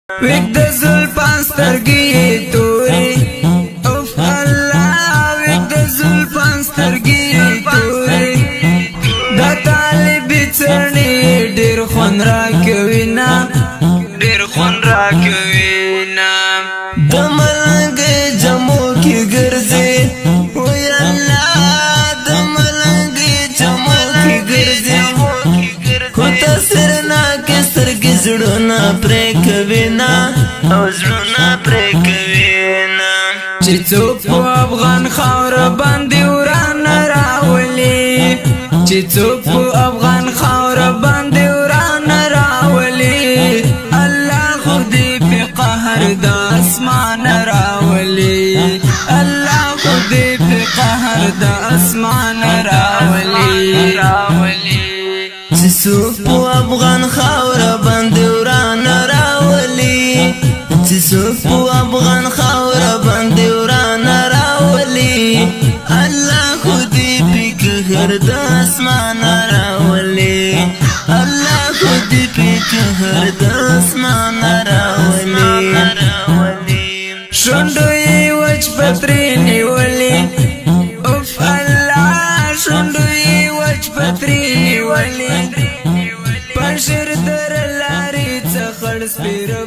ویک د زلفان سترګې تورې اوف الله ویک د زلفان سترګې تورې دا طالب څړنې ډېر خوند راکوي نه ډېر خوند راکوي نه د ملنګ جمو کې ګرځي وای الله د ملنګ جمو کې ګرځي خو تاثیر نه کې سترګې زړونه پرې کوي نه او زړونه پرې کوي نه چې څوک په افغان خاوره باندې وران راولي چې څوک په افغان خاوره باندې وران راولي الله خو دې په قهر د اسمان راولي الله خو دې په قهر د اسمان راولي چې څوک په افغان خاوره باندې وران راولي چې څوک په افغان خاوره باندې وران راولي الله خو دې په قهر د اسمان راولي الله خو دې په قهر د اسمان راولي شونډو یې وچ پترې نیولې اوف الله شونډو یې وچ پترې نیولې پنشر در لارې څخه خړ سپېره